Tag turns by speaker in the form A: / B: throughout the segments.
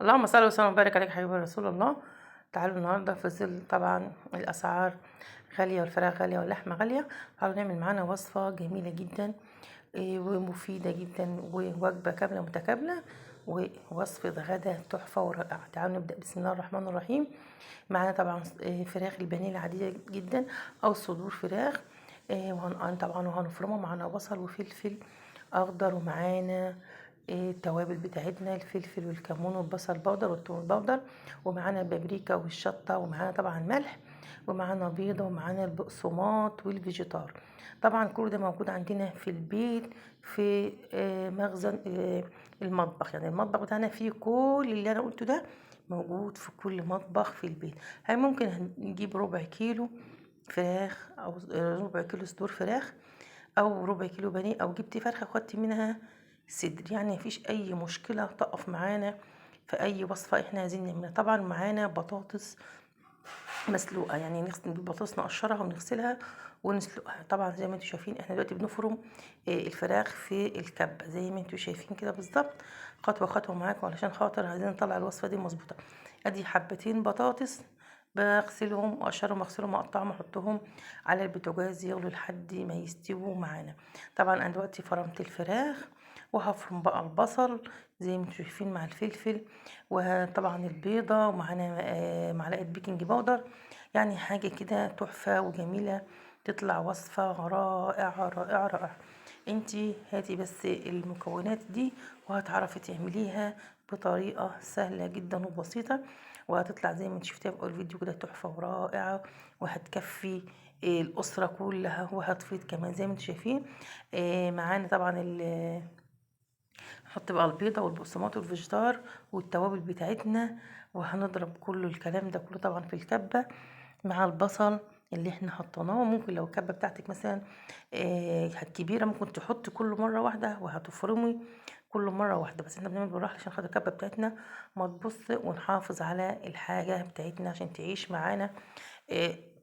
A: اللهم صل وسلم وبارك عليك حبيبي رسول الله. تعالوا النهارده في ظل طبعا الاسعار غاليه والفراخ غاليه واللحمه غاليه. تعالوا نعمل معانا وصفه جميله جدا ومفيده جدا ووجبه كامله متكامله ووصفه غدا تحفه ورائعه. تعالوا نبدا بسم الله الرحمن الرحيم. معانا طبعا فراخ البانيه العاديه جدا او صدور فراخ. طبعا وهنفرمها. معانا بصل وفلفل اخضر، ومعانا التوابل بتاعتنا الفلفل والكمون والبصل البودر والثوم البودر، ومعانا البابريكا والشطة، ومعانا طبعا ملح، ومعانا بيضة، ومعانا البقسماط والفيجيتار. طبعا كل ده موجود عندنا في البيت في مخزن المطبخ. يعني المطبخ بتاعنا فيه كل اللي انا قلته ده موجود في كل مطبخ في البيت. هاي ممكن نجيب ربع كيلو فراخ او ربع كيلو صدور فراخ او ربع كيلو بانيه، او جبت فرخه خدت منها صدر، يعني مفيش اي مشكله تقف معانا في اي وصفه احنا عايزين نعملها. طبعا معانا بطاطس مسلوقه، يعني نجيب البطاطس نقشرها ونغسلها ونسلقها. طبعا زي ما انتم شايفين احنا دلوقتي بنفرم الفراخ في الكبه زي ما انتم شايفين كده بالظبط، خطوه خطوه معاكم علشان خاطر عايزين نطلع الوصفه دي مظبوطه. ادي حبتين بطاطس بغسلهم واقشرهم واغسلهم واقطعهم واحطهم على البوتاجاز يغلوا لحد ما يستووا معانا. طبعا انا دلوقتي فرمت الفراخ وهفرم بقى البصل زي ما انتم شايفين مع الفلفل، وطبعا البيضه، ومعانا معلقه بيكنج باودر. يعني حاجه كده تحفه وجميله، تطلع وصفه رائعه رائعه رائعه. انتي هاتي بس المكونات دي وهتعرفي تعمليها بطريقه سهله جدا وبسيطه، وهتطلع زي ما انت شفتيها في اول فيديو كده تحفه ورائعه، وهتكفي الاسره كلها وهتفيض كمان زي ما انتم شايفين. معانا طبعا نحط بقى البيضة والبقسماط والفيجيتار والتوابل بتاعتنا، وهنضرب كل الكلام ده كله طبعا في الكبة مع البصل اللي احنا حطيناه. ممكن لو الكبة بتاعتك مثلا كبيرة ممكن تحطي كل مرة واحدة وهتفرمي كل مرة واحدة، بس احنا بنعمل بالراحة عشان خاطر الكبة بتاعتنا ما تبص، ونحافظ على الحاجة بتاعتنا عشان تعيش معانا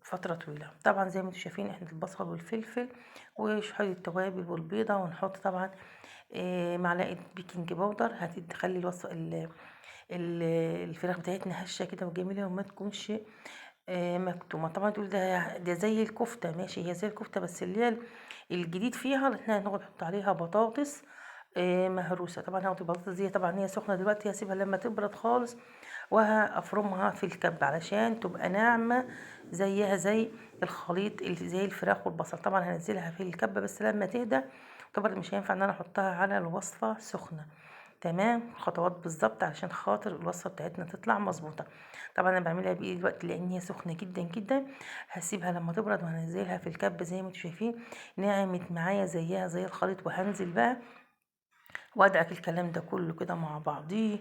A: فترة طويلة. طبعا زي ما انتم شايفين احنا البصل والفلفل وشوية التوابل والبيضة، ونحط طبعا معلقة بيكنج باودر هتخلي الفراخ بتاعتنا هشة كده وجميلة وما تكونش مكتومة. طبعا تقول ده زي الكفتة، ماشي، هي زي الكفتة بس اللي هي الجديد فيها احنا هنقعد نحط عليها بطاطس مهروسة. طبعا هاخد البطاطس دي، طبعا هي سخنة دلوقتي، هسيبها لما تبرد خالص وهفرمها في الكب علشان تبقى ناعمة زيها زي الخليط اللي زي الفراخ والبصل. طبعا هنزلها في الكبة بس لما تهدى طبعا، مش هينفع ان انا احطها على الوصفة سخنة. تمام، خطوات بالظبط علشان خاطر الوصفة بتاعتنا تطلع مظبوطة. طبعا انا بعملها بايدي دلوقتي لان هي سخنة جدا جدا. هسيبها لما تبرد وهنزلها في الكب زي ما انتم شايفين نعمت معايا زيها زي الخليط، وهنزل بقى وادعك الكلام ده كله كده مع بعضيه.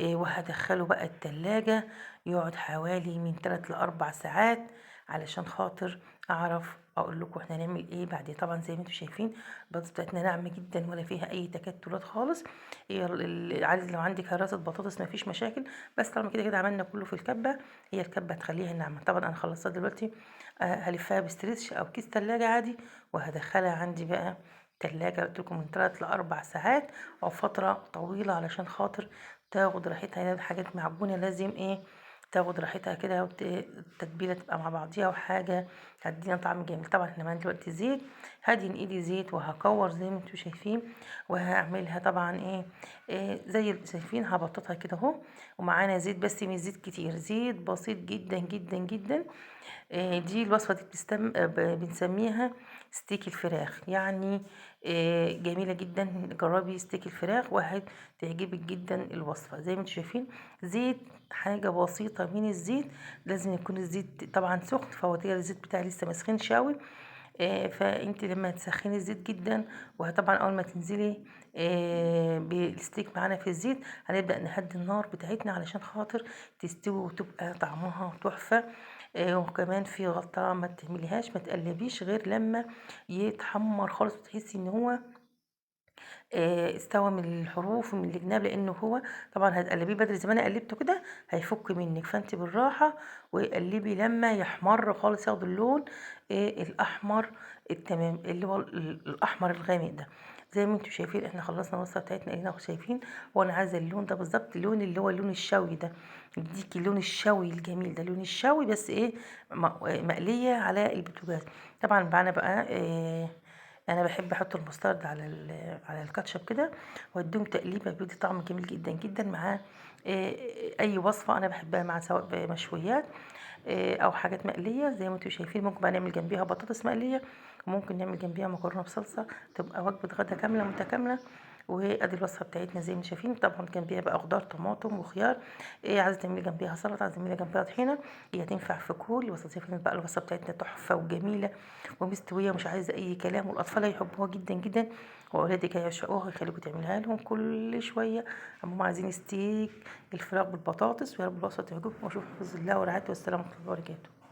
A: وهدخله بقى التلاجة يقعد حوالي من 3 ل4 ساعات علشان خاطر اعرف اقول لكم احنا هنعمل ايه بعدين. طبعا زي ما انتم شايفين البطاطس بتاعتنا ناعمه جدا ولا فيها اي تكتلات خالص. هي عايز لو عندك هراسه بطاطس مفيش مشاكل، بس طالما كده كده عملنا كله في الكبه، هي الكبه هتخليها ناعمه. طبعا انا خلصتها دلوقتي، هلفها بستريتش او كيس تلاجة عادي، وهدخلها عندي بقى تلاجة قلت لكم من 3 ل4 ساعات او فتره طويله علشان خاطر تاخد راحتها. يعني حاجات معجونة لازم ايه تاخد راحتها كده، التتبيلة تبقى مع بعضيها وحاجة هتدينا طعم جميل. طبعا احنا معانا دلوقتي زيت، هدهن ايدي زيت وهكور زي ما انتوا شايفين، وهعملها طبعا زي اللي شايفين هبططها كده اهو. ومعانا زيت بس مش زيت كتير، زيت بسيط جدا جدا جدا. دي الوصفة دي بنسميها ستيك الفراخ. يعني جميلة جدا، جربي ستيك الفراخ وهتعجبك جدا الوصفة. زي ما انتم شايفين زيت، حاجة بسيطة من الزيت. لازم يكون الزيت طبعا سخن، فهو كده الزيت بتاعي لسه مسخنش اوي. فانت لما تسخني الزيت جدا، وطبعا اول ما تنزلي بالستيك معانا في الزيت هنبدأ نهدي النار بتاعتنا علشان خاطر تستوي وتبقى طعمها تحفة. وكمان في غلطة ما تعمليهاش، ما تقلبيش غير لما يتحمر خالص وتحسي ان هو استوى من الحروف ومن الجناب، لانه هو طبعا هتقلبيه بدري زي ما انا قلبته كده هيفك منك، فانت بالراحه وقلبي لما يحمر خالص ياخد اللون الاحمر التمام اللي هو الاحمر الغامق ده. زي ما انتم شايفين احنا خلصنا الوصفه بتاعتنا هنا وشايفين. وانا عايزه اللون ده بالظبط، اللون اللي هو اللون الشوي ده، يديكي اللون الشوي الجميل ده، لون الشوي بس ايه، مقليه على البوتاجاز. طبعا معانا بقى انا بحب احط المسترد على الكاتشب كده واديهم تقليبه، بيدي طعم جميل جدا جدا مع اي وصفه انا بحبها، مع سواء مشويات او حاجات مقليه زي ما انتم شايفين. ممكن بقى نعمل جنبيها بطاطس مقليه، وممكن نعمل جنبيها مكرونه بصلصه، تبقى وجبه غدا كامله متكامله. وادي الوصفه بتاعتنا زي ما انتم شايفين. طبعا جنبيها بقى خضار طماطم وخيار، عايزه تعملي جنبيها سلطه، عايزه تعملي جنبيها طحينه، هي هتنفع في كل وصفات. بقى الوصفه بتاعتنا تحفه وجميله ومستويه، مش عايزه اي كلام، والاطفال هيحبوها جدا جدا، واولادك هيعشقوها، يخليكوا تعملها لهم كل شويه. هم عايزين ستيك الفراخ بالبطاطس. ويا رب الوصفه تعجبكم، واشوفكم باذن الله ورعايته والسلام عليكم ورحمه الله وبركاته.